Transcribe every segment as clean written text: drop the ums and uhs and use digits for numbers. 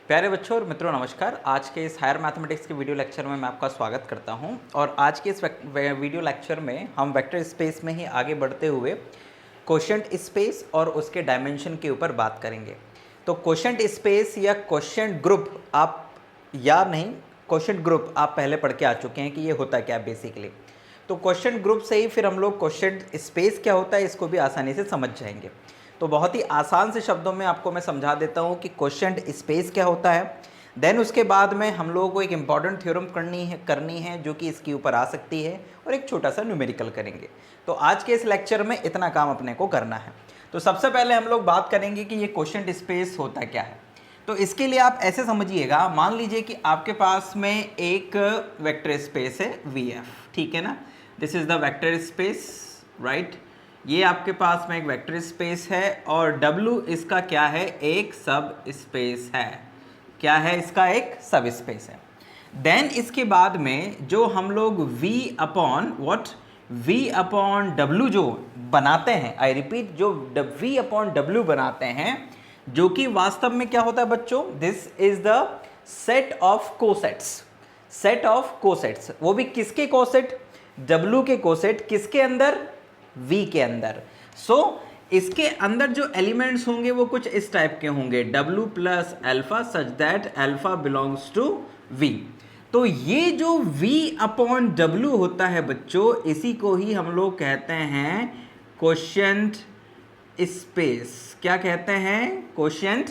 प्यारे बच्चों और मित्रों नमस्कार। आज के इस हायर मैथमेटिक्स के वीडियो लेक्चर में मैं आपका स्वागत करता हूं और आज के इस वीडियो लेक्चर में हम वेक्टर स्पेस में ही आगे बढ़ते हुए क्वोशिएंट स्पेस और उसके डायमेंशन के ऊपर बात करेंगे। तो क्वोशिएंट स्पेस या क्वोशिएंट ग्रुप आप याद नहीं, क्वोशिएंट ग्रुप आप पहले पढ़ के आ चुके हैं कि ये होता क्या है बेसिकली। तो क्वोशिएंट ग्रुप से ही फिर हम लोग क्वोशिएंट स्पेस क्या होता है इसको भी आसानी से समझ जाएंगे। तो बहुत ही आसान से शब्दों में आपको मैं समझा देता हूँ कि क्वोशिएंट स्पेस क्या होता है। देन उसके बाद में हम लोगों को एक इम्पॉर्टेंट थ्योरम करनी है जो कि इसके ऊपर आ सकती है और एक छोटा सा न्यूमेरिकल करेंगे। तो आज के इस लेक्चर में इतना काम अपने को करना है। तो सबसे पहले हम लोग बात करेंगे कि ये क्वोशिएंट स्पेस होता क्या है। तो इसके लिए आप ऐसे समझिएगा, मान लीजिए कि आपके पास में एक वेक्टर स्पेस है VF, ठीक है ना। This is the vector space, right. ये आपके पास में एक वेक्टर स्पेस है और W इसका क्या है, एक सब स्पेस है। क्या है इसका, एक सब स्पेस है। देन इसके बाद में जो हम लोग V अपॉन W जो बनाते हैं, आई रिपीट, जो V अपॉन W बनाते हैं, जो कि वास्तव में क्या होता है बच्चों, this is the set of cosets. वो भी किसके कोसेट, W के कोसेट, किसके अंदर, V के अंदर। सो इसके अंदर जो एलिमेंट्स होंगे वो कुछ इस टाइप के होंगे, W plus alpha such that alpha belongs to V। तो ये जो V अपॉन W होता है बच्चों, इसी को ही हम लोग कहते हैं क्वोशिएंट स्पेस। क्या कहते हैं, क्वोशिएंट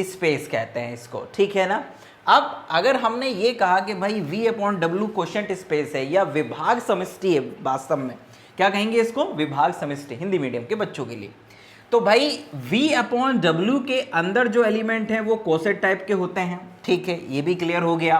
स्पेस कहते हैं इसको, ठीक है ना। अब अगर हमने ये कहा कि भाई V upon W quotient space है या विभाग समष्टि है, वास्तव में क्या कहेंगे इसको, विभाग समष्टि, हिंदी मीडियम के बच्चों के लिए। तो भाई V अपॉन W के अंदर जो एलिमेंट हैं वो कोसेट टाइप के होते हैं, ठीक है, ये भी क्लियर हो गया।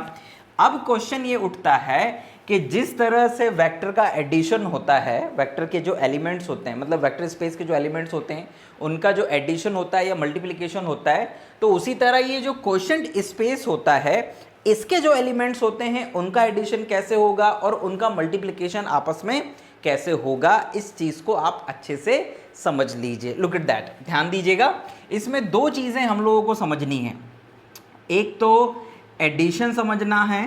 अब क्वेश्चन ये उठता है कि जिस तरह से वेक्टर का एडिशन होता है, वेक्टर के जो एलिमेंट्स होते हैं, मतलब वेक्टर स्पेस के जो एलिमेंट्स होते हैं उनका जो एडिशन होता है या मल्टीप्लिकेशन होता है, तो उसी तरह ये जो क्वोशिएंट स्पेस होता है, इसके जो एलिमेंट्स होते हैं उनका एडिशन कैसे होगा और उनका मल्टीप्लिकेशन आपस में कैसे होगा, इस चीज को आप अच्छे से समझ लीजिए। लुक एट दैट, ध्यान दीजिएगा। इसमें दो चीजें हम लोगों को समझनी है। एक तो एडिशन समझना है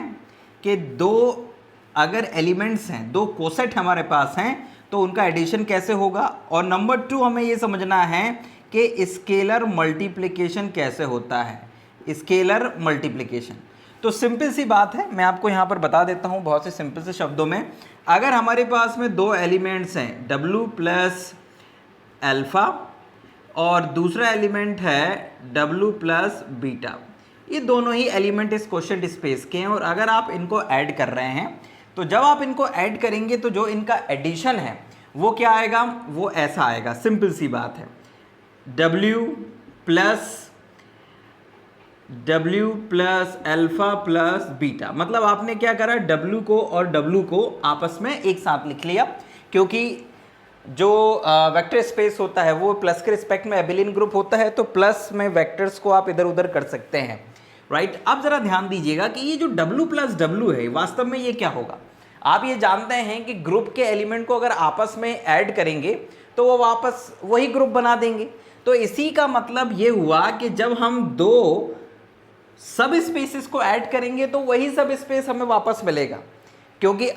कि दो अगर एलिमेंट्स हैं, दो कोसेट हमारे पास हैं, तो उनका एडिशन कैसे होगा। और नंबर 2 हमें ये समझना है कि स्केलर मल्टीप्लिकेशन कैसे होता है, स्केलर मल्टीप्लिकेशन। तो सिंपल सी बात है, मैं आपको यहाँ पर बता देता हूँ बहुत से सिंपल से शब्दों में। अगर हमारे पास में दो एलिमेंट्स हैं, W प्लस अल्फा और दूसरा एलिमेंट है W प्लस बीटा, ये दोनों ही एलिमेंट इस क्वोशिएंट स्पेस के हैं। और अगर आप इनको ऐड कर रहे हैं, तो जब आप इनको ऐड करेंगे तो जो इनका एडिशन है वो क्या आएगा, वो ऐसा आएगा। सिंपल सी बात है, W plus alpha plus beta, मतलब आपने क्या करा, W को और W को आपस में एक साथ लिख लिया, क्योंकि जो वेक्टर स्पेस होता है वो प्लस के रिस्पेक्ट में एबिलियन ग्रुप होता है, तो प्लस में वेक्टर्स को आप इधर उधर कर सकते हैं, राइट। अब जरा ध्यान दीजिएगा कि ये जो W प्लस W है, वास्तव में ये क्या होगा। आप ये जानते हैं कि ग्रुप के एलिमेंट को अगर आपस में ऐड करेंगे तो वो वापस वही ग्रुप बना देंगे। तो इसी का मतलब ये हुआ कि जब हम दो सब स्पेसेस को ऐड करेंगे तो वही सब स्पेस हमें वापस मिलेगा, क्योंकि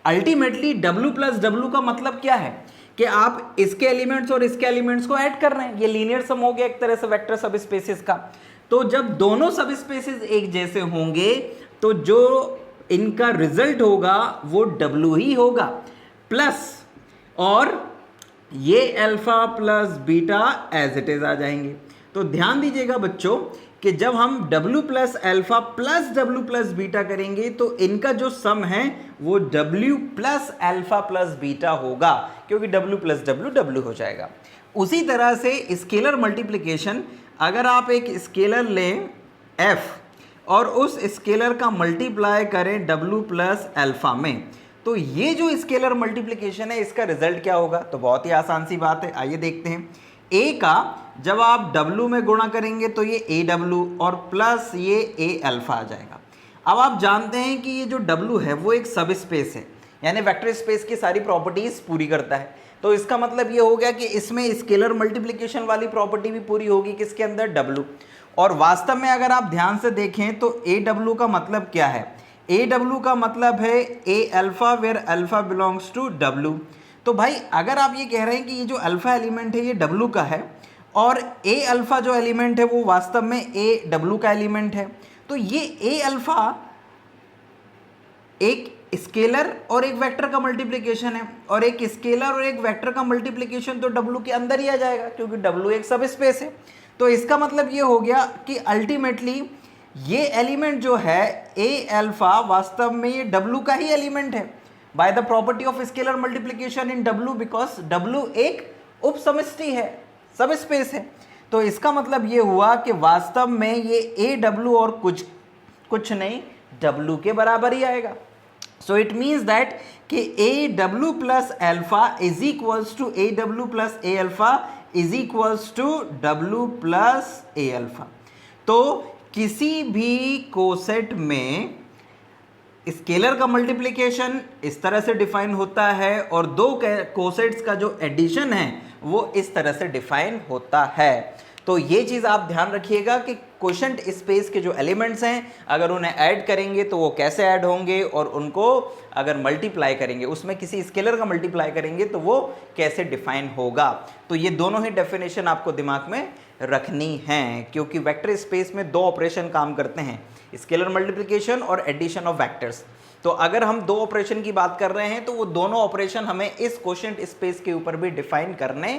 अल्टीमेटली W प्लस W का मतलब क्या है कि आप इसके एलिमेंट्स और इसके एलिमेंट्स को ऐड कर रहे हैं। ये लीनियर सम हो गया एक तरह से वेक्टर सब स्पेसेस का। तो जब दोनों सब स्पेसेस एक जैसे होंगे तो जो इनका रिजल्ट होगा वो W ही होगा, प्लस और ये alpha plus beta as it is आ जाएंगे। तो ध्यान दीजिएगा बच्चों कि जब हम W plus alpha plus W plus beta करेंगे तो इनका जो सम है वो W plus alpha plus beta होगा, क्योंकि W प्लस W हो जाएगा। उसी तरह से स्केलर मल्टीप्लिकेशन, अगर आप एक स्केलर लें F और उस स्केलर का मल्टीप्लाई करें W प्लस अल्फा में, तो ये जो स्केलर मल्टीप्लिकेशन है इसका रिजल्ट क्या होगा। तो बहुत ही आसान सी बात है, आइए देखते हैं। A का जब आप W में गुणा करेंगे तो ये AW और प्लस ये A अल्फा आ जाएगा। अब आप जानते हैं कि ये जो W है वो एक सब स्पेस है, यानी वेक्टर स्पेस की सारी प्रॉपर्टीज पूरी करता है। तो इसका मतलब ये हो गया कि इसमें स्केलर मल्टीप्लिकेशन वाली प्रॉपर्टी भी पूरी होगी किसके अंदर, W। और वास्तव में अगर आप ध्यान से देखें तो ए डब्ल्यू का मतलब क्या है, ए डब्ल्यू का मतलब है a alpha where alpha belongs to W. तो भाई अगर आप ये कह रहे हैं कि ये जो अल्फा एलिमेंट है ये डब्ल्यू का है और ए अल्फा जो एलिमेंट है वो वास्तव में ए डब्ल्यू का एलिमेंट है, तो ये ए अल्फा एक स्केलर और एक वेक्टर का मल्टीप्लिकेशन है, और एक स्केलर और एक वेक्टर का मल्टीप्लिकेशन तो डब्ल्यू के अंदर ही आ जाएगा क्योंकि डब्ल्यू एक सब स्पेस है। तो इसका मतलब ये हो गया कि अल्टीमेटली ये एलिमेंट जो है ए अल्फा वास्तव में ये डब्ल्यू का ही एलिमेंट है by the property of scalar multiplication in W, because W एक उप समष्टि है, सब स्पेस है। तो इसका मतलब ये हुआ कि वास्तव में ये ए डब्ल्यू और कुछ नहीं डब्ल्यू के बराबर ही आएगा। सो इट मीन्स दैट कि A W plus alpha is equals to A W plus A alpha is equals to W plus A alpha. तो किसी भी कोसेट में स्केलर का मल्टीप्लिकेशन इस तरह से डिफाइन होता है और दो कोसेट्स का जो एडिशन है वो इस तरह से डिफाइन होता है। तो ये चीज़ आप ध्यान रखिएगा कि क्वोशंट स्पेस के जो एलिमेंट्स हैं अगर उन्हें ऐड करेंगे तो वो कैसे ऐड होंगे, और उनको अगर मल्टीप्लाई करेंगे, उसमें किसी स्केलर का मल्टीप्लाई करेंगे तो वो कैसे डिफाइन होगा। तो ये दोनों ही डेफिनेशन आपको दिमाग में रखनी है क्योंकि वेक्टर स्पेस में दो ऑपरेशन काम करते हैं, स्केलर मल्टीप्लिकेशन और एडिशन ऑफ वेक्टर्स। तो अगर हम दो ऑपरेशन की बात कर रहे हैं तो वो दोनों ऑपरेशन हमें इस क्वोशंट स्पेस के ऊपर भी डिफाइन करने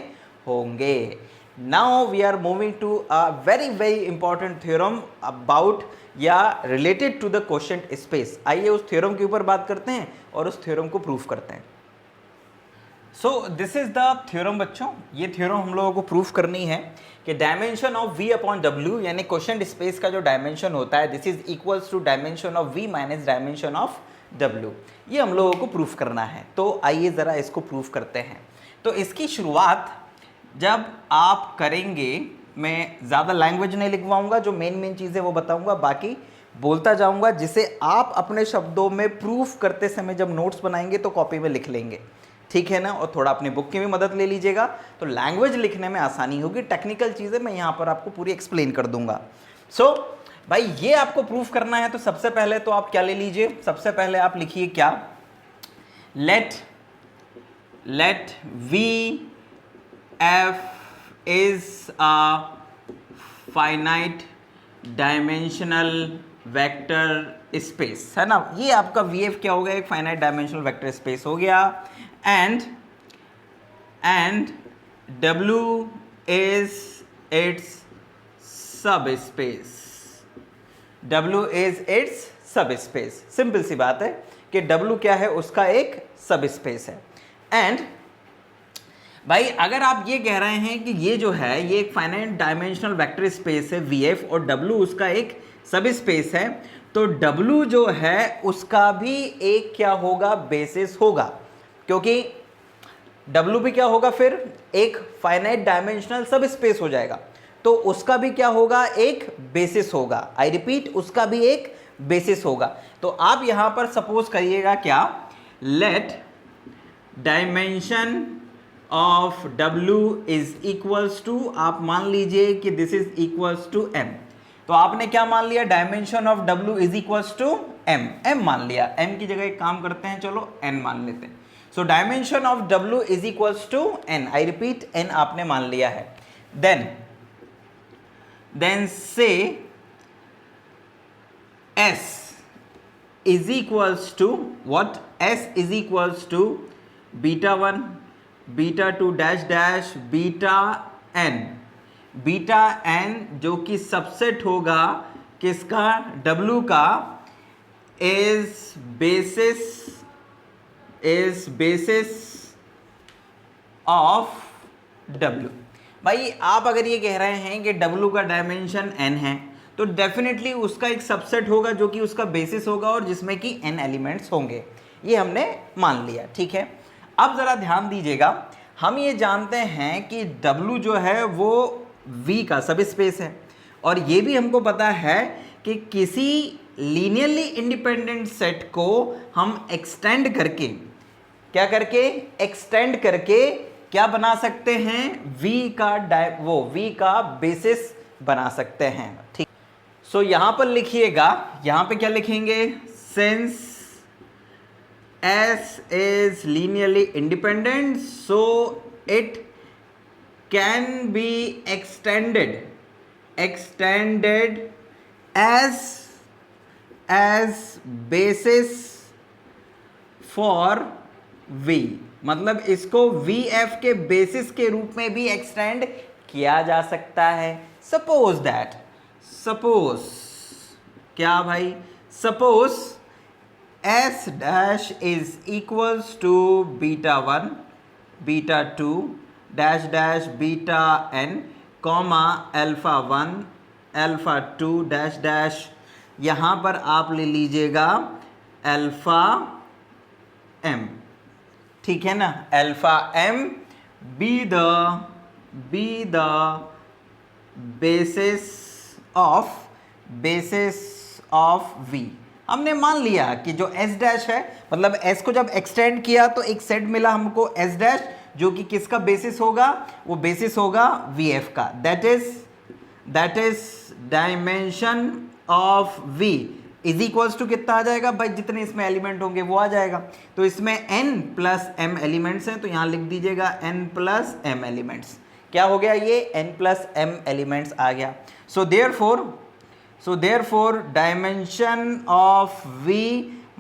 होंगे। Now we are moving to a very important theorem about या related to the quotient space. आइए उस थ्योरम के ऊपर बात करते हैं और उस थ्योरम को प्रूफ करते हैं। So this is the theorem बच्चों, ये थ्योरम हम लोगों को प्रूफ करनी है कि dimension of v upon w यानी क्वोशंट स्पेस का जो डायमेंशन होता है this is equals to dimension of v minus dimension of w। ये हम लोगों को प्रूफ करना है। तो आइए ज़रा इसको प्रूफ करते हैं। तो इसकी शुरुआत जब आप करेंगे, मैं ज़्यादा लैंग्वेज नहीं लिखवाऊंगा, जो मेन चीज़ें वो बताऊंगा, बाकी बोलता जाऊंगा जिसे आप अपने शब्दों में प्रूफ करते समय जब नोट्स बनाएंगे तो कॉपी में लिख लेंगे, ठीक है ना। और थोड़ा अपनी बुक की भी मदद ले लीजिएगा तो लैंग्वेज लिखने में आसानी होगी। टेक्निकल चीज़ें मैं यहाँ पर आपको पूरी एक्सप्लेन कर दूंगा। सो भाई ये आपको प्रूफ करना है तो सबसे पहले तो आप क्या ले लीजिए, सबसे पहले आप लिखिए क्या, let we F is a finite dimensional vector space, है ना। ये आपका वी एफ क्या हो गया, एक फाइनाइट डायमेंशनल वेक्टर स्पेस हो गया। And W is its subspace, W is its subspace। Simple सी बात है कि W क्या है, उसका एक सबस्पेस है। एंड भाई अगर आप ये कह रहे हैं कि ये जो है ये एक फाइनाइट डायमेंशनल वेक्टर स्पेस है VF और W उसका एक सबस्पेस है, तो W जो है उसका भी एक क्या होगा, बेसिस होगा, क्योंकि W भी क्या होगा, फिर एक फाइनाइट डायमेंशनल सब स्पेस हो जाएगा, तो उसका भी क्या होगा, एक बेसिस होगा। आई रिपीट, उसका भी एक बेसिस होगा। तो आप यहां पर सपोज करिएगा क्या, let dimension of W is equals to, आप मान लीजिए कि this is equals to M। तो आपने क्या मान लिया, dimension of W is equals to M मान लिया। M की जगह एक काम करते हैं, चलो N मान लेते हैं। So dimension of W is equals to N, I repeat N आपने मान लिया है। देन से S is equals to what, S is equals to beta 1 beta 2 dash dash beta n जो कि सबसेट होगा किसका, W का, इज बेसिस ऑफ W। भाई आप अगर ये कह रहे हैं कि W का डायमेंशन n है तो डेफिनेटली उसका एक सबसेट होगा जो कि उसका बेसिस होगा और जिसमें कि n एलिमेंट्स होंगे, ये हमने मान लिया, ठीक है। अब ज़रा ध्यान दीजिएगा, हम ये जानते हैं कि W जो है वो V का सब स्पेस है, और ये भी हमको पता है कि किसी लीनियरली इंडिपेंडेंट सेट को हम एक्सटेंड करके, क्या करके, एक्सटेंड करके क्या बना सकते हैं, V का बेसिस बना सकते हैं। ठीक, सो यहां पर लिखिएगा, यहां पे क्या लिखेंगे, since S is linearly independent so it can be extended as basis for V, मतलब इसको VF के बेसिस के रूप में भी एक्सटेंड किया जा सकता है। सपोज क्या भाई, suppose S dash is equals to beta 1 beta 2 dash dash beta n comma alpha 1 alpha 2 dash dash, यहाँ पर आप ले लीजिएगा अल्फा m, ठीक है ना, alpha m be the basis of V। हमने मान लिया कि जो S डैश है, मतलब S को जब एक्सटेंड किया तो एक सेट मिला हमको S डैश, जो कि किसका बेसिस होगा, वो बेसिस होगा VF का, that is dimension of V is equals to कितना आ जाएगा भाई, जितने इसमें एलिमेंट होंगे वो आ जाएगा। तो इसमें n प्लस m एलिमेंट्स हैं, तो यहां लिख दीजिएगा n प्लस m एलिमेंट्स। क्या हो गया, ये n प्लस m एलिमेंट्स आ गया। सो therefore dimension of V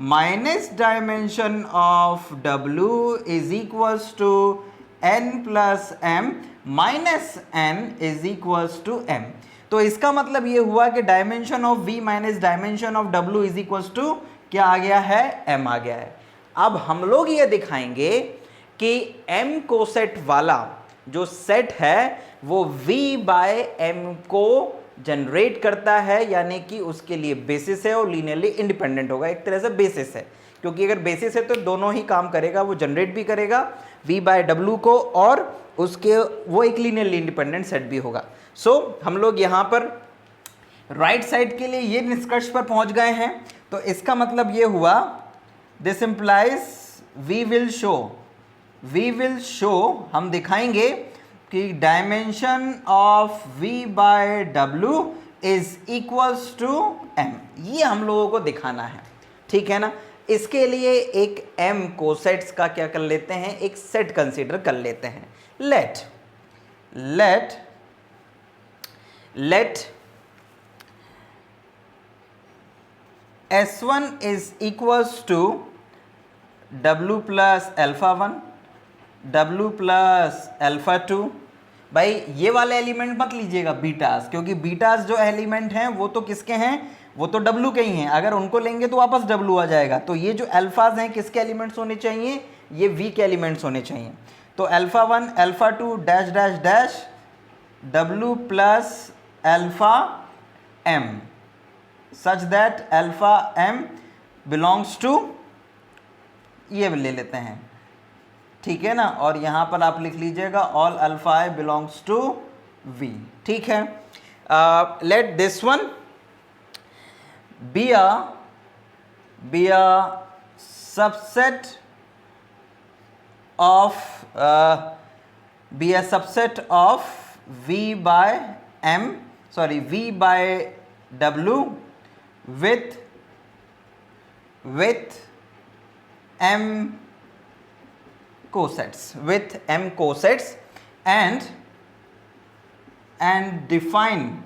minus dimension of W is equals to n plus m minus n is equals to m। तो इसका मतलब ये हुआ कि dimension of V minus dimension of W is equals to क्या आ गया है, m आ गया है। अब हम लोग ये दिखाएंगे कि m कोसेट वाला जो सेट है वो V बाय m को जनरेट करता है, यानी कि उसके लिए बेसिस है और लीनियरली इंडिपेंडेंट होगा। एक तरह से बेसिस है, क्योंकि अगर बेसिस है तो दोनों ही काम करेगा, वो जनरेट भी करेगा V बाय W को और उसके वो एक लीनियरली इंडिपेंडेंट सेट भी होगा। सो हम लोग यहाँ पर राइट साइड के लिए ये निष्कर्ष पर पहुंच गए हैं। तो इसका मतलब ये हुआ, this implies we will show हम दिखाएंगे कि dimension of V by W is equals to m, ये हम लोगों को दिखाना है, ठीक है ना। इसके लिए एक m कोसेट्स का क्या कर लेते हैं, एक सेट कंसीडर कर लेते हैं। Let S1 is equals to W plus alpha 1 W plus alpha 2। भाई ये वाले एलिमेंट मत लीजिएगा बीटास, क्योंकि बीटास जो एलिमेंट हैं वो तो किसके हैं, वो तो W के ही हैं। अगर उनको लेंगे तो वापस W आ जाएगा। तो ये जो अल्फाज हैं किसके एलिमेंट्स होने चाहिए, ये V के एलिमेंट्स होने चाहिए। तो alpha 1 alpha 2 dash dash dash W plus alpha m such that alpha m belongs to, ये ले लेते हैं, ठीक है ना। और यहां पर आप लिख लीजिएगा all alpha i belongs to V, ठीक है। Let this one be a subset of V by m, sorry V by W with m cosets and define,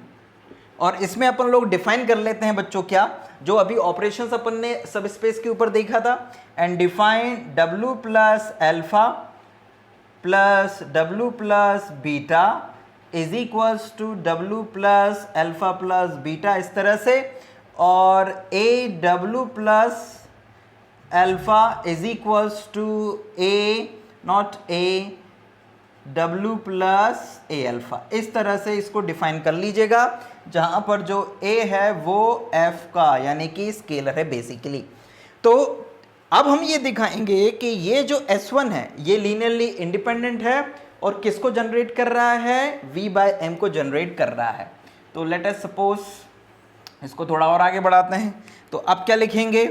और इसमें अपन लोग डिफाइन कर लेते हैं बच्चों क्या, जो अभी ऑपरेशंस अपन ने सब स्पेस के ऊपर देखा था। And define W plus alpha plus W plus beta is equals to W plus alpha plus beta, इस तरह से। और AW plus alpha is equals to W plus A alpha, इस तरह से इसको डिफाइन कर लीजिएगा, जहां पर जो A है वो F का यानी कि स्केलर है बेसिकली। तो अब हम ये दिखाएंगे कि ये जो S1 है ये लीनियरली इंडिपेंडेंट है और किसको जनरेट कर रहा है, V बाय M को जनरेट कर रहा है। तो लेट अस सपोज इसको थोड़ा और आगे बढ़ाते हैं। तो अब क्या लिखेंगे,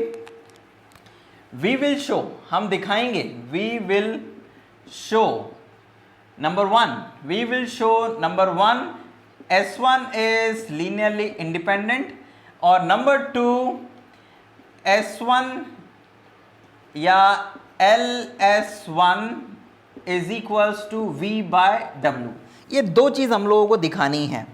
वी विल शो, हम दिखाएंगे, we will show number 1 we will show number 1 S1 is linearly independent, और नंबर 2 S1 या LS1 is equals to V by W। ये दो चीज हम लोगों को दिखानी है।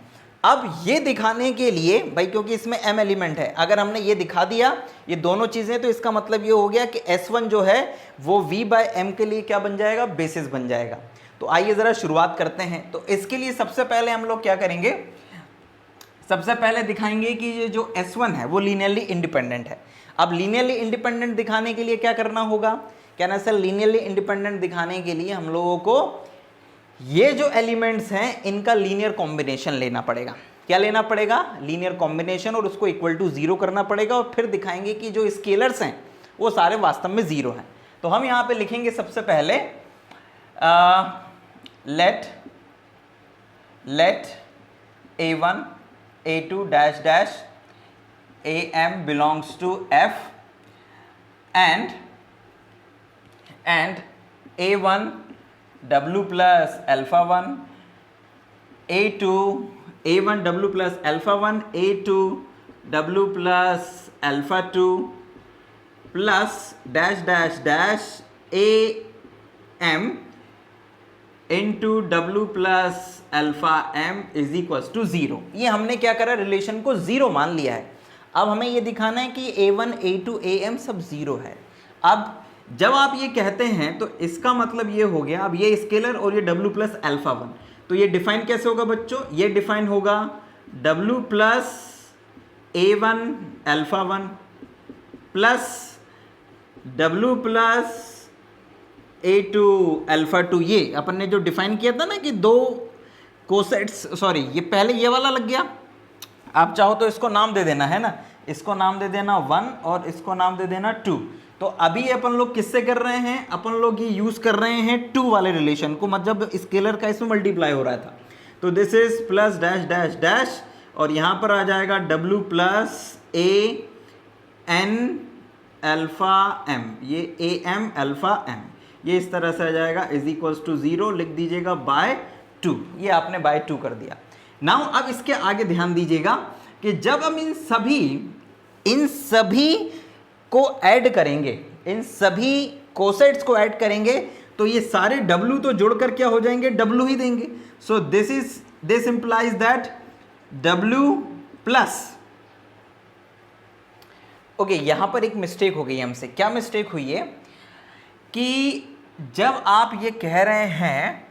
अब ये दिखाने के लिए भाई, क्योंकि इसमें m एलिमेंट है, अगर हमने ये दिखा दिया ये दोनों चीजें, तो इसका मतलब ये हो गया कि S1 जो है वो V बाय M के लिए क्या बन जाएगा, बेसिस बन जाएगा। तो आइए जरा शुरुआत करते हैं। तो इसके लिए सबसे पहले हम लोग क्या करेंगे, सबसे पहले दिखाएंगे कि ये जो S1 है वो लीनियरली इंडिपेंडेंट है। अब लीनियरली इंडिपेंडेंट दिखाने के लिए क्या करना होगा, क्या ना सर, लीनियरली इंडिपेंडेंट दिखाने के लिए हम लोगों को ये जो एलिमेंट्स हैं इनका लीनियर कॉम्बिनेशन लेना पड़ेगा। क्या लेना पड़ेगा, लीनियर कॉम्बिनेशन, और उसको इक्वल टू 0 करना पड़ेगा, और फिर दिखाएंगे कि जो स्केलर्स हैं वो सारे वास्तव में 0 हैं। तो हम यहाँ पे लिखेंगे सबसे पहले let a1 a2 dash dash am belongs to f and a1 w plus alpha 1 a1 w plus alpha 1 a2 w plus alpha 2 plus dash dash dash am into w plus alpha m is equals to 0। ये हमने क्या करा, relation को 0 मान लिया है। अब हमें ये दिखाना है कि a1 a2 am सब 0 है। अब जब आप ये कहते हैं तो इसका मतलब ये हो गया, अब ये स्केलर और ये w प्लस अल्फा 1, तो ये डिफाइन कैसे होगा बच्चों, ये डिफाइन होगा w plus a1 alpha 1 plus w plus a2 alpha 2। ये अपन ने जो डिफाइन किया था ना कि दो कोसेट्स, सॉरी ये पहले ये वाला लग गया, आप चाहो तो इसको नाम दे देना है ना, इसको नाम दे देना 1 और इसको नाम दे देना 2। तो अभी अपन लोग किससे कर रहे हैं, अपन लोग ये यूज कर रहे हैं 2 वाले रिलेशन को, मतलब स्केलर का इसमें मल्टीप्लाई हो रहा था। तो this is plus dash dash dash, और यहाँ पर आ जाएगा w plus a n alpha m, ये a m अल्फा m, ये इस तरह से आ जाएगा, इज इक्वल्स टू 0 लिख दीजिएगा बाय 2। ये आपने बाय 2 कर दिया। नाउ अब इसके आगे ध्यान दीजिएगा कि जब हम इन सभी को ऐड करेंगे, इन सभी कोसेट्स को ऐड करेंगे, तो ये सारे w तो जोड़कर क्या हो जाएंगे, w ही देंगे। So this implies that w plus, okay, यहां पर एक मिस्टेक हो गई हमसे। क्या मिस्टेक हुई है कि जब आप ये कह रहे हैं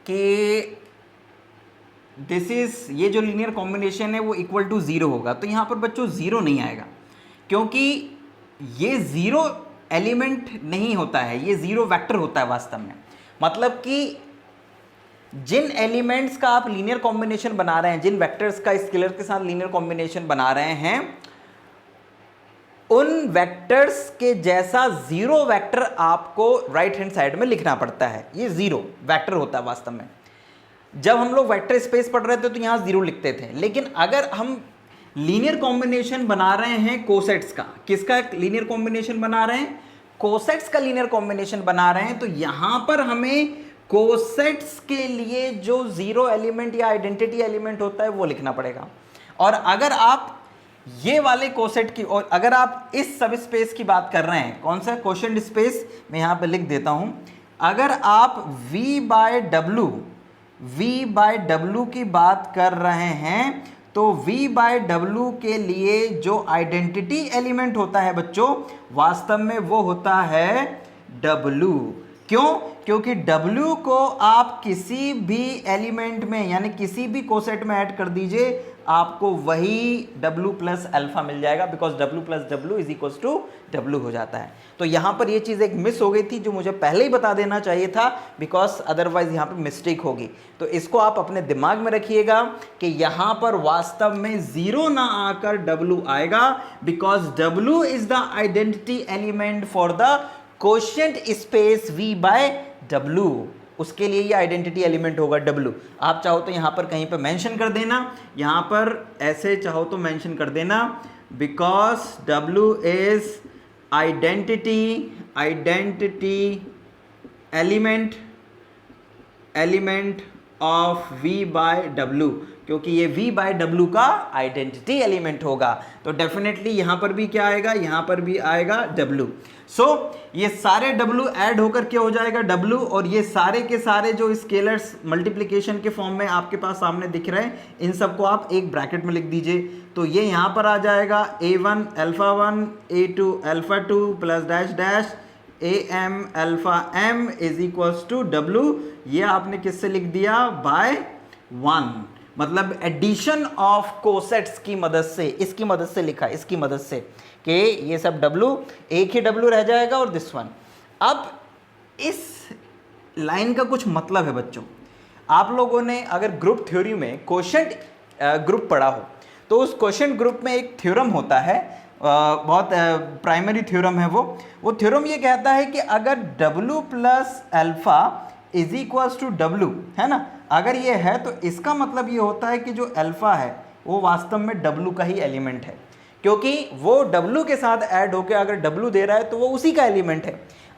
कि ये जो लीनियर कॉम्बिनेशन है वो इक्वल टू 0 होगा, तो यहां पर बच्चों 0 नहीं आएगा, क्योंकि ये 0 एलिमेंट नहीं होता है, ये 0 वेक्टर होता है वास्तव में। मतलब कि जिन एलिमेंट्स का आप लीनियर कॉम्बिनेशन बना रहे हैं, जिन वेक्टर्स का स्केलर के साथ लीनियर कॉम्बिनेशन बना रहे हैं, उन वेक्टर्स के जैसा 0 वेक्टर आपको राइट हैंड साइड में लिखना पड़ता है। ये 0 वेक्टर होता है वास्तव में। जब हम लोग वेक्टर स्पेस पढ़ रहे थे तो यहां 0 लिखते थे, लेकिन अगर हम लीनियर कॉम्बिनेशन बना रहे हैं कोसेट्स का, किसका लीनियर कॉम्बिनेशन बना रहे हैं, कोसेट्स का लीनियर कॉम्बिनेशन बना रहे हैं, तो यहां पर हमें कोसेट्स के लिए जो 0 एलिमेंट या आइडेंटिटी एलिमेंट होता है वो लिखना पड़ेगा। और अगर आप ये वाले कोसेट की, और अगर आप इस सब स्पेस की बात कर रहे हैं, कौन सा क्वोशिएंट स्पेस, मैं यहां पे लिख देता हूं, अगर आप v बाय w की बात कर रहे हैं, तो v बाय w के लिए जो आइडेंटिटी एलिमेंट होता है बच्चों, वास्तव में वो होता है w। क्यों, क्योंकि w को आप किसी भी एलिमेंट में यानी किसी भी कोसेट में ऐड कर दीजिए, आपको वही w प्लस अल्फा मिल जाएगा, because w plus w is equal to w हो जाता है। तो यहां पर ये चीज एक मिस हो गई थी जो मुझे पहले ही बता देना चाहिए था, बिकॉज अदरवाइज यहां पे मिस्टेक होगी। तो इसको आप अपने दिमाग में रखिएगा कि यहां पर वास्तव में 0 ना आकर w आएगा, because w is the identity element for the quotient space v by w। उसके लिए ये आइडेंटिटी एलिमेंट होगा w। आप चाहो तो यहां पर कहीं पर मेंशन कर देना, यहां पर ऐसे चाहो तो मेंशन कर देना, because w is identity element of v by w, क्योंकि ये v बाय w का आइडेंटिटी एलिमेंट होगा। तो डेफिनेटली यहां पर भी क्या आएगा, यहां पर भी आएगा w। सो ये सारे w ऐड होकर क्या हो जाएगा w, और ये सारे के सारे जो स्केलर्स मल्टीप्लिकेशन के फॉर्म में आपके पास सामने दिख रहे हैं, इन सबको आप एक ब्रैकेट में लिख दीजिए। तो ये यहां पर आ जाएगा a1 alpha 1 a2 alpha 2 plus dash dash am alpha m is equals to w। ये आपने किससे लिख दिया, बाय 1, मतलब एडिशन ऑफ कोसेट्स की मदद से, इसकी मदद से लिखा, इसकी मदद से कि ये सब w, एक ही w रह जाएगा और दिस वन। अब इस लाइन का कुछ मतलब है बच्चों। आप लोगों ने अगर ग्रुप थ्योरी में क्वोशंट ग्रुप पढ़ा हो, तो उस क्वोशंट ग्रुप में एक थ्योरम होता है, बहुत प्राइमरी थ्योरम है वो थ्योरम ये कहता है कि अगर w plus alpha is equals to w, है ना, अगर ये है तो इसका मतलब ये होता है कि जो अल्फा है वो वास्तव में w का ही एलिमेंट है, क्योंकि वो w के साथ ऐड होकर अगर w दे रहा है तो वो उसी का एलिमेंट है।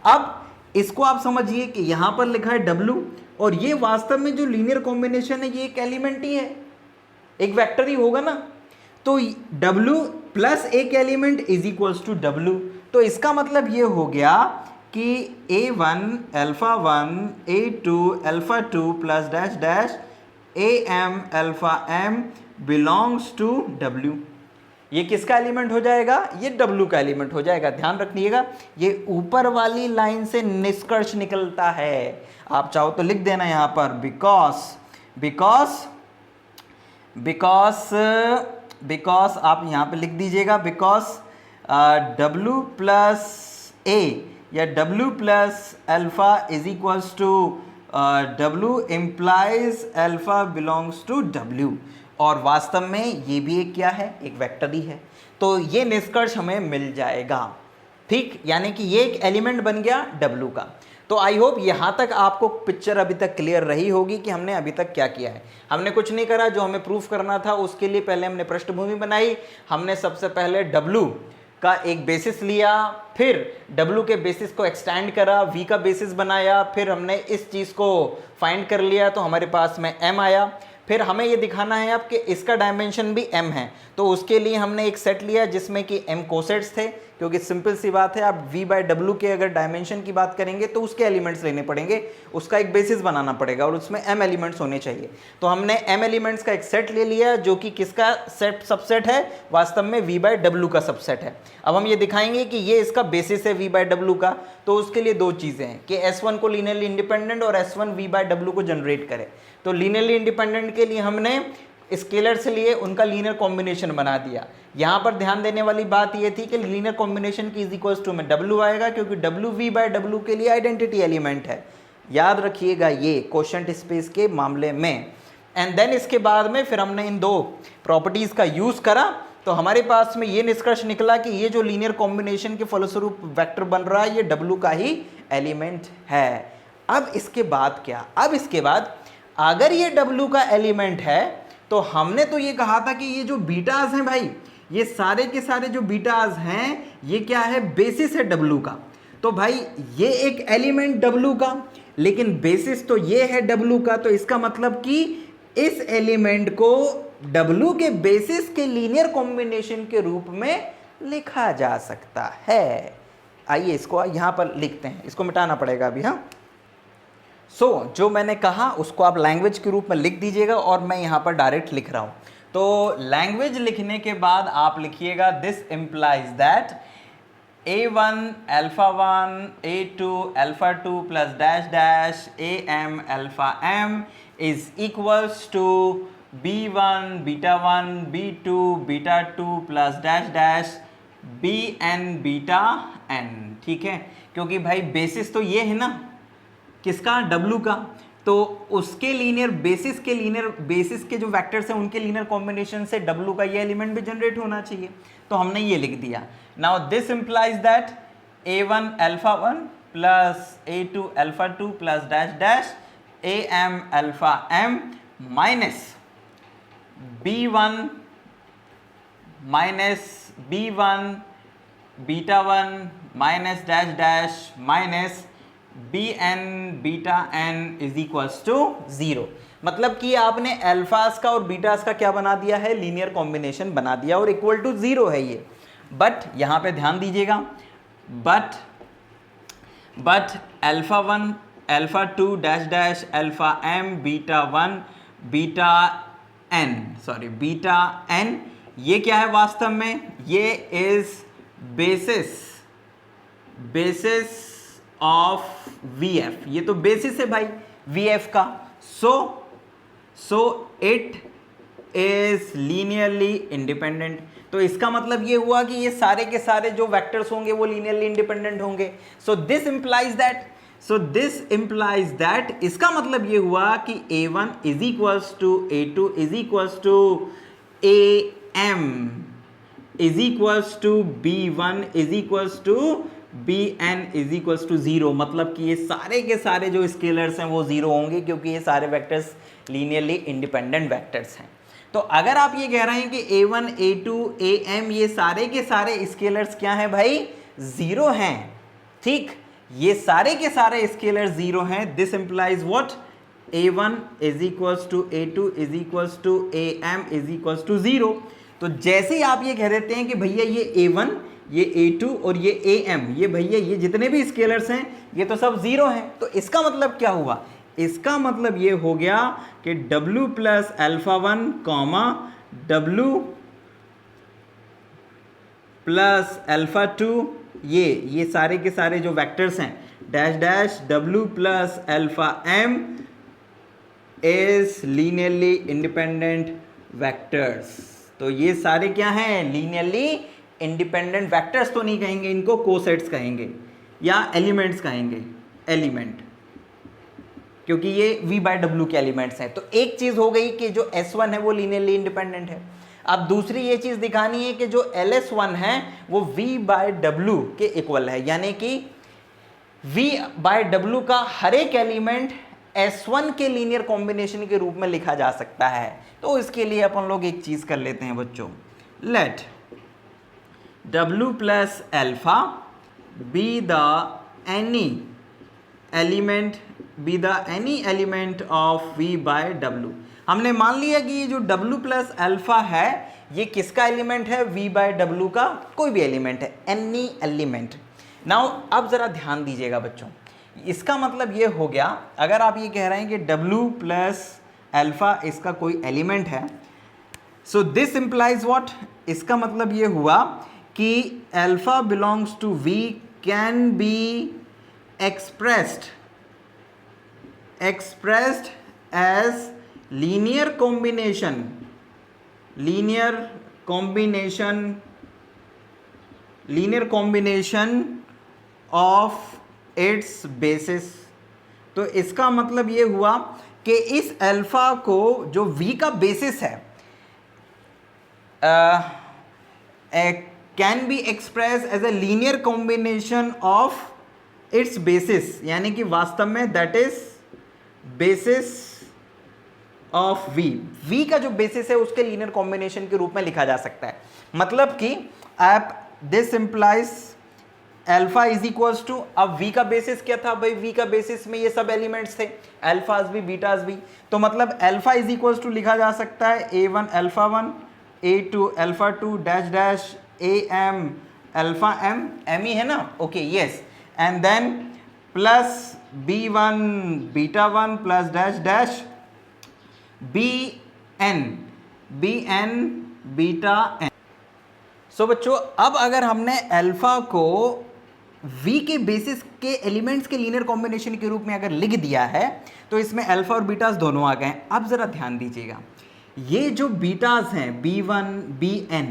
अब इसको आप समझिए कि यहां पर लिखा है w, और ये वास्तव में जो लीनियर कॉम्बिनेशन है ये एक एलिमेंट ही है, एक वेक्टर ही होगा ना। तो w प्लस एक element is equals to w, तो इसका मतलब ये हो गया कि a1 alpha 1 a2 alpha 2 plus dash dash am alpha m belongs to w। ये किसका एलिमेंट हो जाएगा, ये w का एलिमेंट हो जाएगा। ध्यान रखिएगा, ये ऊपर वाली लाइन से निष्कर्ष निकलता है। आप चाहो तो लिख देना यहां पर बिकॉज आप यहां पे लिख दीजिएगा, बिकॉज w प्लस a या w plus alpha is equals to w implies alpha belongs to w, और वास्तव में ये भी एक क्या है, एक वेक्टर ही है। तो ये निष्कर्ष हमें मिल जाएगा, ठीक, यानी कि ये एक एलिमेंट बन गया w का। तो आई होप यहां तक आपको पिक्चर अभी तक क्लियर रही होगी कि हमने अभी तक क्या किया है। हमने कुछ नहीं करा, जो हमें प्रूफ करना था उसके लिए पहले हमने पृष्ठभूमि बनाई। हमने सबसे पहले w का एक बेसिस लिया, फिर w के बेसिस को एक्सटेंड करा, v का बेसिस बनाया, फिर हमने इस चीज को फाइंड कर लिया तो हमारे पास में m आया। फिर हमें ये दिखाना है अब कि इसका डायमेंशन भी m है, तो उसके लिए हमने एक सेट लिया जिसमें कि m कोसेट्स थे, क्योंकि सिंपल सी बात है, आप v बाय w के अगर डायमेंशन की बात करेंगे तो उसके एलिमेंट्स लेने पड़ेंगे, उसका एक बेसिस बनाना पड़ेगा और उसमें m एलिमेंट्स होने चाहिए। तो हमने m एलिमेंट्स का एक सेट ले लिया जो कि किसका सेट सबसेट है, वास्तव में v बाय w का सबसेट है। अब हम ये दिखाएंगे कि ये इसका बेसिस है v बाय w का। तो उसके लिए दो चीज़ें हैं कि s1 को लीनियरली इंडिपेंडेंट और s1 v बाय w को जनरेट करे। तो लीनियरली इंडिपेंडेंट के लिए हमने स्केलर से लिए उनका लीनियर कॉम्बिनेशन बना दिया। यहाँ पर ध्यान देने वाली बात ये थी कि लीनियर कॉम्बिनेशन की इज इक्वल्स टू में w आएगा, क्योंकि w v बाय w के लिए आइडेंटिटी एलिमेंट है। याद रखिएगा ये क्वोशंट स्पेस के मामले में। एंड देन इसके बाद में फिर हमने इन दो प्रॉपर्टीज़ का यूज़ करा, तो हमारे पास में ये निष्कर्ष निकला कि ये जो लीनियर कॉम्बिनेशन के फलस्वरूप वेक्टर बन रहा है ये w का ही एलिमेंट है। अब इसके बाद क्या, अब इसके बाद अगर ये w का एलिमेंट है तो हमने तो ये कहा था कि ये जो बीटाज हैं भाई, ये सारे के सारे जो बीटाज हैं ये क्या है, बेसिस है w का। तो भाई ये एक एलिमेंट w का, लेकिन बेसिस तो ये है w का, तो इसका मतलब कि इस एलिमेंट को w के बेसिस के लीनियर कॉम्बिनेशन के रूप में लिखा जा सकता है। आइए इसको यहाँ पर लिखते हैं, इसको मिटाना पड़ेगा अभी। हाँ, जो मैंने कहा उसको आप लैंग्वेज के रूप में लिख दीजिएगा और मैं यहाँ पर डायरेक्ट लिख रहा हूँ। तो लैंग्वेज लिखने के बाद आप लिखिएगा this implies that a1 alpha 1 a2 alpha 2 plus dash dash am alpha m is equals to b1 beta 1 b2 beta 2 plus dash dash bn beta n। ठीक है, क्योंकि भाई बेसिस तो ये है ना, किसका, w का, तो उसके लीनियर बेसिस के जो वेक्टर्स हैं उनके लीनियर कॉम्बिनेशन से w का ये एलिमेंट भी जनरेट होना चाहिए। तो हमने ये लिख दिया। Now this implies that a1 alpha 1 plus a2 alpha 2 plus dash dash am alpha m minus b1 beta 1 minus dash dash minus B N beta N is equals to 0। मतलब कि आपने अल्फास का और बीटास का क्या बना दिया है, लीनियर कॉम्बिनेशन बना दिया और इक्वल टू 0 है ये। बट यहां पे ध्यान दीजिएगा, but alpha 1 alpha 2 dash dash alpha M beta 1 beta N beta N, ये क्या है वास्तव में, ये is basis of V F, ये तो बेसिस है भाई वी एफ का। So it is linearly independent. तो इसका मतलब ये हुआ कि ये सारे के सारे जो वेक्टर्स होंगे वो लीनियरली इंडिपेंडेंट होंगे। सो दिस इंप्लाइज दैट इसका मतलब ये हुआ कि a1 is equals to a2 is equals to am is equals to b1 is equals to bn is equals to 0। मतलब कि ये सारे के सारे जो स्केलर्स हैं वो 0 होंगे, क्योंकि ये सारे वेक्टर्स लीनियरली इंडिपेंडेंट वेक्टर्स हैं। तो अगर आप ये कह रहे हैं कि a1 a2 am ये सारे के सारे स्केलर्स क्या हैं भाई, 0 हैं, ठीक, ये सारे के सारे स्केलर्स 0 हैं। This implies what, a1 is equals to a2 is equals to am is equals to 0। तो जैसे ही आप ये कह देते हैं कि भैया ये a1 ये a2 और ये am, ये भैया ये जितने भी स्केलर्स हैं ये तो सब 0 हैं, तो इसका मतलब क्या हुआ, इसका मतलब ये हो गया कि w plus alpha 1 comma w plus alpha 2, ये सारे के सारे जो वेक्टर्स हैं dash dash w plus alpha m is linearly independent vectors. तो ये सारे क्या हैं, लीनियरली इंडिपेंडेंट वेक्टर्स तो नहीं कहेंगे, इनको कोसेट्स कहेंगे या एलिमेंट्स कहेंगे, एलिमेंट, क्योंकि ये v बाय डब्ल्यू के एलिमेंट्स हैं। तो एक चीज हो गई कि जो s1 है वो लीनियरली इंडिपेंडेंट है। अब दूसरी ये चीज दिखानी है कि जो ls1 है वो v बाय डब्ल्यू के इक्वल है, यानी कि v बाय डब्ल्यू का हर एक एलिमेंट s1 के लीनियर कॉम्बिनेशन के रूप में लिखा जा सकता है। तो इसके लिए अपन लोग एक चीज कर लेते हैं बच्चों, let w plus alpha be the any element of v by w। हमने मान लिया कि ये जो w प्लस अल्फा है ये किसका एलिमेंट है, v बाय w का कोई भी एलिमेंट है, एनी एलिमेंट। नाउ अब जरा ध्यान दीजिएगा बच्चों, इसका मतलब ये हो गया, अगर आप ये कह रहे हैं कि w प्लस अल्फा इसका कोई एलिमेंट है, सो दिस इंप्लाइज व्हाट, इसका मतलब ये हुआ कि alpha belongs to v can be expressed as linear combination of its basis। तो इसका मतलब ये हुआ कि इस अल्फा को जो v का बेसिस है can be express as a linear combination of its basis, यानी कि वास्तव में that is basis of v का जो बेसिस है उसके लीनियर कॉम्बिनेशन के रूप में लिखा जा सकता है। मतलब कि आप this implies alpha is equals to, अब v का बेसिस क्या था भाई, v का बेसिस में ये सब एलिमेंट्स थे, अल्फाज भी बीटाज भी, तो मतलब अल्फा इज इक्वल्स टू लिखा जा सकता है a1 alpha 1 a2 alpha 2 dash dash am alpha m ही है ना, okay yes, and then plus b1 beta 1 plus dash dash bn beta n। सो बच्चों अब अगर हमने अल्फा को v के बेसिस के एलिमेंट्स के लीनियर कॉम्बिनेशन के रूप में अगर लिख दिया है तो इसमें अल्फा और बीटास दोनों आ गए हैं। अब जरा ध्यान दीजिएगा, ये जो बीटास हैं b1 bn,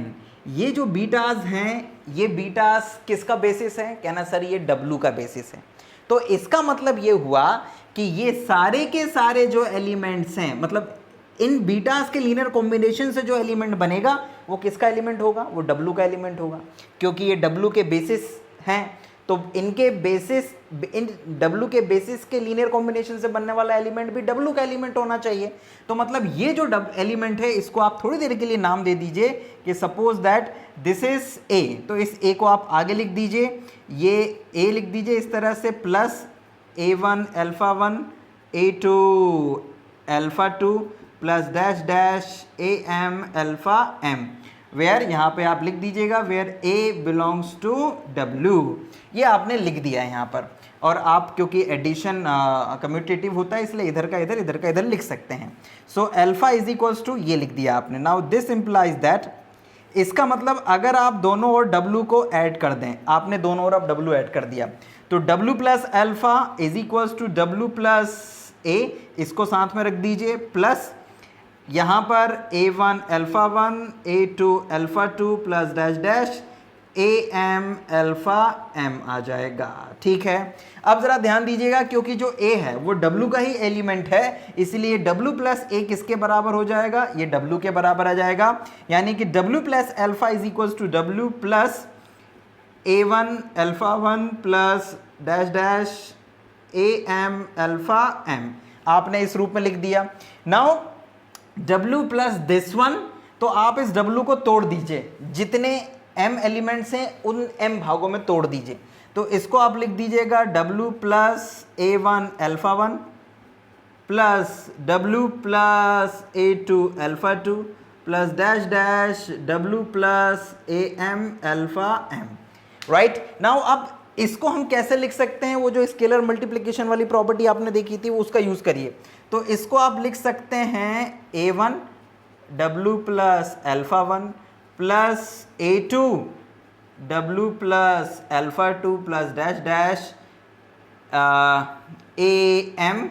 ये जो बीटास हैं ये बीटास किसका बेसिस है, कहना सर ये w का बेसिस है। तो इसका मतलब ये हुआ कि ये सारे के सारे जो एलिमेंट्स हैं, मतलब इन बीटास के लीनियर कॉम्बिनेशन से जो एलिमेंट बनेगा वो किसका एलिमेंट होगा, वो w का एलिमेंट होगा, क्योंकि ये w के बेसिस हैं। तो इनके बेसिस, इन w के बेसिस के लीनियर कॉम्बिनेशन से बनने वाला एलिमेंट भी w का एलिमेंट होना चाहिए। तो मतलब ये जो एलिमेंट है इसको आप थोड़ी देर के लिए नाम दे दीजिए कि suppose that this is a, तो इस a को आप आगे लिख दीजिए, ये a लिख दीजिए इस तरह से, plus A1 alpha 1 A2 alpha 2 plus dash dash AM alpha M, where यहाँ पे आप लिख दीजिएगा where A belongs to W। ये आपने लिख दिया है यहाँ पर, और आप क्योंकि एडिशन कम्यूटेटिव होता है इसलिए इधर का इधर लिख सकते हैं। So alpha is equals to ये लिख दिया आपने। नाउ दिस इंप्लाइज दैट, इसका मतलब अगर आप दोनों ओर W को ऐड कर दें, आपने दोनों ओर अब W ऐड कर दिया, तो W plus alpha is equals to W plus A, इसको साथ में रख दीजिए, प्लस यहाँ पर A1 alpha 1 A2 alpha 2 plus dash dash AM alpha M आ जाएगा। ठीक है, अब जरा ध्यान दीजिएगा क्योंकि जो A है वो W का ही एलिमेंट है, इसलिए W प्लस A किसके बराबर हो जाएगा, ये W के बराबर आ जाएगा। यानी कि W plus alpha is equals to W plus A1 alpha 1 plus dash dash AM alpha M, आपने इस रूप में लिख दिया। Now W plus this one, तो आप इस W को तोड़ दीजिए, जितने M एलिमेंट्स हैं उन M भागों में तोड़ दीजिए। तो इसको आप लिख दीजिएगा W plus A1 alpha 1 plus W plus A2 alpha 2 plus dash dash W plus AM alpha M। Right, now अब इसको हम कैसे लिख सकते हैं, वो जो स्केलर मल्टीप्लिकेशन वाली प्रॉपर्टी आपने देखी थी उसका यूज करिए। तो इसको आप लिख सकते हैं A1 W plus alpha 1 plus A2 W plus alpha 2 plus dash dash AM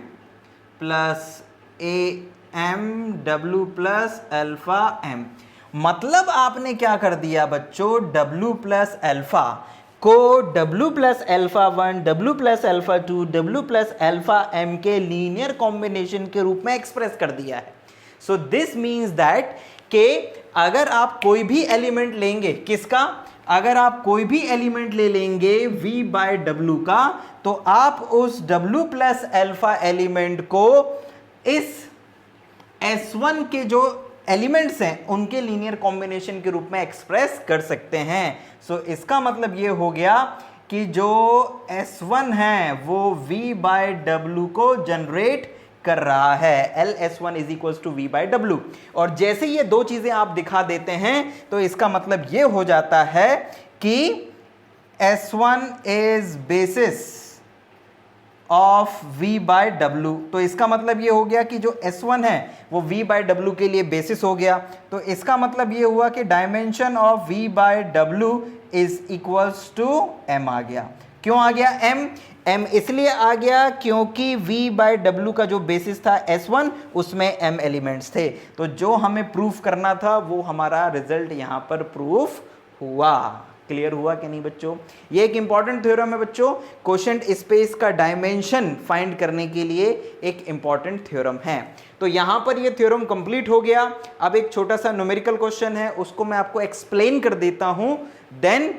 plus AM W plus alpha M। मतलब आपने क्या कर दिया बच्चों, W प्लस अल्फा को W plus alpha 1 W plus alpha 2 W plus alpha M के linear combination के रूप में एक्सप्रेस कर दिया है। सो दिस मीन्स दैट कि अगर आप कोई भी एलिमेंट लेंगे, किसका, अगर आप कोई भी एलिमेंट ले लेंगे V बाय W का, तो आप उस W प्लस अल्फा एलिमेंट को इस S1 के जो एलिमेंट्स हैं उनके लीनियर कॉम्बिनेशन के रूप में एक्सप्रेस कर सकते हैं। सो इसका मतलब ये हो गया कि जो S1 है वो V बाय W को जनरेट कर रहा है, LS1 is equal to V by W। और जैसे ये दो चीजें आप दिखा देते हैं तो इसका मतलब ये हो जाता है कि S1 is basis of V by W। तो इसका मतलब ये हो गया कि जो S1 है वो V बाय W के लिए बेसिस हो गया। तो इसका मतलब ये हुआ कि dimension of V by W is equals to M आ गया। क्यों आ गया M? M इसलिए आ गया क्योंकि V बाय W का जो बेसिस था S1 उसमें M एलिमेंट्स थे। तो जो हमें प्रूफ करना था वो हमारा रिजल्ट यहाँ पर प्रूफ हुआ। क्लियर हुआ कि नहीं बच्चों? ये एक इंपॉर्टेंट थ्योरम है बच्चों, क्वोशंट स्पेस का डायमेंशन फाइंड करने के लिए एक इंपॉर्टेंट थ्योरम है। तो यहां पर ये थ्योरम कंप्लीट हो गया। अब एक छोटा सा न्यूमेरिकल क्वेश्चन है, उसको मैं आपको एक्सप्लेन कर देता हूं, देन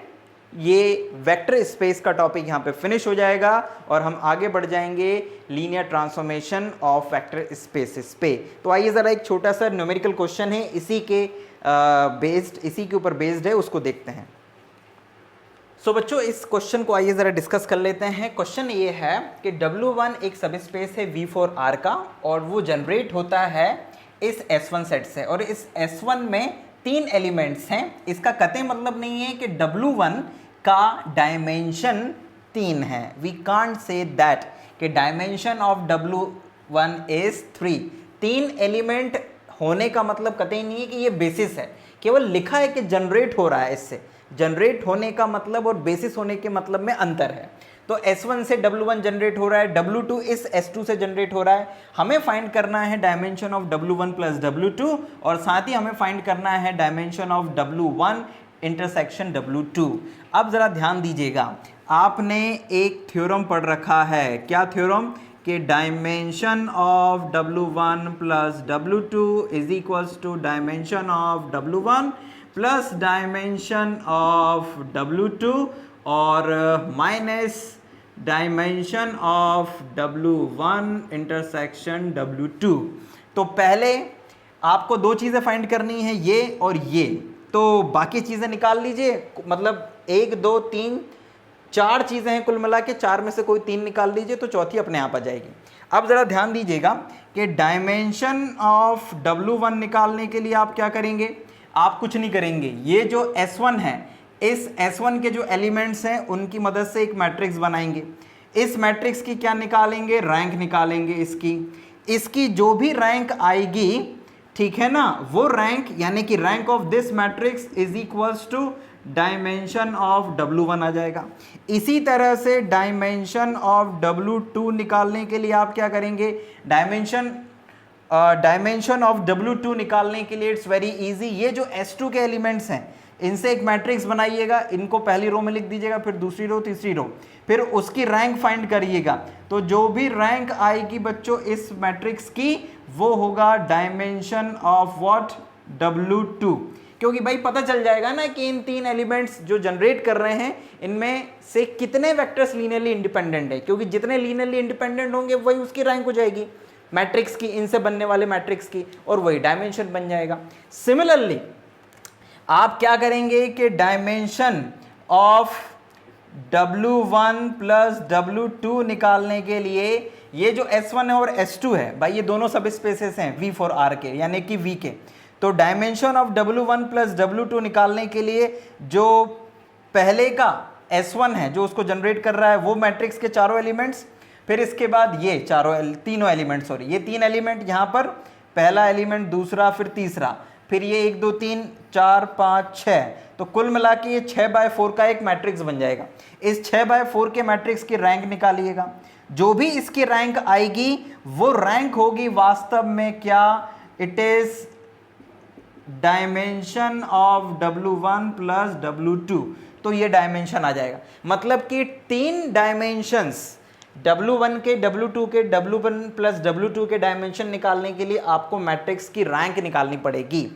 ये वेक्टर स्पेस का टॉपिक यहां पे फिनिश हो जाएगा और हम आगे बढ़ जाएंगे linear transformation of vector spaces पे। तो आइए जरा एक छोटा सा न्यूमेरिकल क्वेश्चन है, इसी के ऊपर बेस्ड है, उसको देखते हैं। सो बच्चों इस क्वेश्चन को आइए ज़रा डिस्कस कर लेते हैं। क्वेश्चन ये है कि W1 एक सब स्पेस है V4R का और वो जनरेट होता है इस S1 सेट से, और इस S1 में 3 एलिमेंट्स हैं। इसका कतई मतलब नहीं है कि W1 का डायमेंशन 3 है। वी कांट से दैट कि dimension of W1 is 3। 3 element होने का मतलब कतई नहीं है कि ये बेसिस है, केवल लिखा है कि जनरेट हो रहा है। इससे जनरेट होने का मतलब और बेसिस होने के मतलब में अंतर है। तो S1 से W1 जनरेट हो रहा है, W2 इस S2 से जनरेट हो रहा है। हमें फाइंड करना है dimension of W1 plus W2 और साथ ही हमें फाइंड करना है dimension of W1 intersection W2। अब जरा ध्यान दीजिएगा, आपने एक थ्योरम पढ़ रखा है, क्या थ्योरम, कि dimension of W1 plus W2 is equals to dimension of W1 plus dimension of W2 और minus dimension of W1 intersection W2। तो पहले आपको दो चीज़ें फाइंड करनी है, ये और ये, तो बाकी चीज़ें निकाल लीजिए। मतलब 1 2 3 4 चीजें हैं कुल मिला के, 4 में से कोई 3 निकाल दीजिए तो चौथी अपने आप आ जाएगी। अब जरा ध्यान दीजिएगा कि डायमेंशन ऑफ W1 निकालने के लिए आप क्या करेंगे, आप कुछ नहीं करेंगे, ये जो S1 है इस S1 के जो एलिमेंट्स हैं उनकी मदद से एक मैट्रिक्स बनाएंगे। इस मैट्रिक्स की क्या निकालेंगे, रैंक निकालेंगे इसकी जो भी रैंक आएगी, ठीक है ना, वो रैंक यानी कि rank of this matrix is equals to dimension of W1 आ जाएगा। इसी तरह से डायमेंशन ऑफ W2 निकालने के लिए आप क्या करेंगे, डायमेंशन ऑफ W2 निकालने के लिए इट्स वेरी इजी, ये जो S2 के एलिमेंट्स हैं इनसे एक मैट्रिक्स बनाइएगा, इनको पहली रो में लिख दीजिएगा, फिर दूसरी रो, तीसरी रो, फिर उसकी रैंक फाइंड करिएगा। तो जो भी रैंक आएगी बच्चों इस मैट्रिक्स की वो होगा डायमेंशन ऑफ व्हाट, W2, क्योंकि भाई पता चल जाएगा ना कि इन 3 एलिमेंट्स जो जनरेट कर रहे हैं इनमें से कितने वेक्टर्स लीनियरली इंडिपेंडेंट है, क्योंकि जितने लीनियरली इंडिपेंडेंट होंगे वही उसकी रैंक हो जाएगी मैट्रिक्स की, इनसे बनने वाले मैट्रिक्स की, और वही डायमेंशन बन जाएगा। सिमिलरली आप क्या करेंगे कि dimension of W1 plus W2 निकालने के लिए ये जो S1 है और S2 है भाई ये दोनों सब स्पेसेस हैं V4R के यानी कि V के, तो dimension of W1 plus W2 निकालने के लिए जो पहले का S1 है जो उसको जनरेट कर रहा है वो मैट्रिक्स के चारों एलिमेंट्स, फिर इसके बाद ये तीनों एलिमेंट्स, सॉरी ये 3 एलिमेंट यहाँ पर, पहला एलिमेंट, दूसरा, फिर तीसरा, फिर ये 1 2 3 4 5 6, तो कुल मिला के ये 6/4 का एक मैट्रिक्स बन जाएगा। इस 6/4 के मैट्रिक्स की रैंक निकालिएगा, जो भी इसकी रैंक आएगी वो रैंक होगी वास्तव में क्या, it is dimension of W1 plus W2, तो ये डायमेंशन आ जाएगा। मतलब कि 3 डायमेंशंस W1 के, W2 के, W1 प्लस W2 के डायमेंशन निकालने के लिए आपको मैट्रिक्स की रैंक निकालनी पड़ेगी।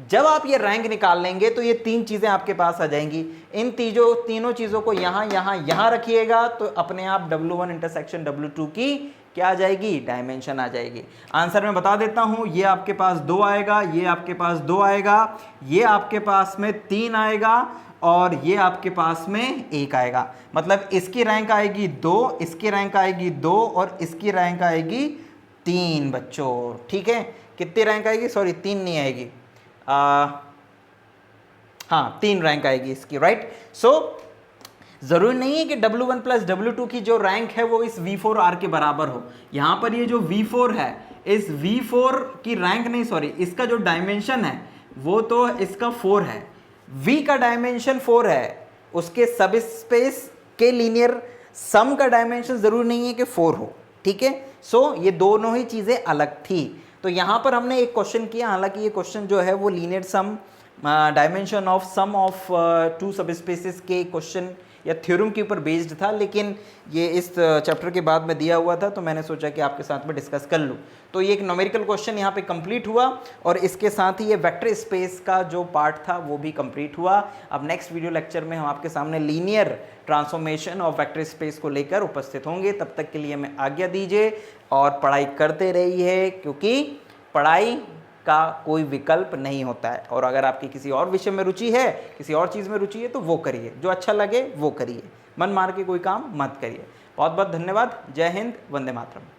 जब आप ये रैंक निकाल लेंगे तो ये 3 चीजें आपके पास आ जाएंगी। इन तीनों चीजों को यहां रखिएगा तो अपने आप W1 इंटरसेक्शन W2 की क्या आ जाएगी, डायमेंशन आ जाएगी। आंसर मैं बता देता हूं, ये आपके पास 2 आएगा, ये आपके पास 2 आएगा, ये आपके पास में 3 आएगा और ये आपके पास में 1 आएगा। मतलब इसकी रैंक आएगी 2, इसकी रैंक आएगी 2 और इसकी रैंक आएगी 3 बच्चों, ठीक है। कितनी रैंक आएगी, सॉरी 3 नहीं आएगी, हाँ 3 रैंक आएगी इसकी, राइट। सो जरूरी नहीं है कि W1 प्लस W2 की जो रैंक है वो इस V4R के बराबर हो। यहां पर ये जो V4 है इस V4 की रैंक नहीं, सॉरी इसका जो डायमेंशन है वो तो इसका 4 है, V का डायमेंशन 4 है, उसके सब स्पेस के लीनियर सम का डायमेंशन जरूरी नहीं है कि 4 हो, ठीक है। सो ये दोनों ही चीजें अलग थी। तो यहां पर हमने एक क्वेश्चन किया, हालांकि ये क्वेश्चन जो है वो linear sum dimension of sum of 2 सब स्पेसेस के क्वेश्चन या थ्योरम के ऊपर बेस्ड था, लेकिन ये इस चैप्टर के बाद में दिया हुआ था तो मैंने सोचा कि आपके साथ में डिस्कस कर लूँ। तो ये एक न्यूमेरिकल क्वेश्चन यहाँ पे कंप्लीट हुआ और इसके साथ ही ये वेक्टर स्पेस का जो पार्ट था वो भी कंप्लीट हुआ। अब नेक्स्ट वीडियो लेक्चर में हम आपके सामने linear transformation of vector space को लेकर उपस्थित होंगे। तब तक के लिए हमें आज्ञा दीजिए और पढ़ाई करते रहिए, क्योंकि पढ़ाई का कोई विकल्प नहीं होता है। और अगर आपकी किसी और विषय में रुचि है, किसी और चीज़ में रुचि है तो वो करिए, जो अच्छा लगे वो करिए, मन मार के कोई काम मत करिए। बहुत बहुत धन्यवाद। जय हिंद, वंदे मातरम।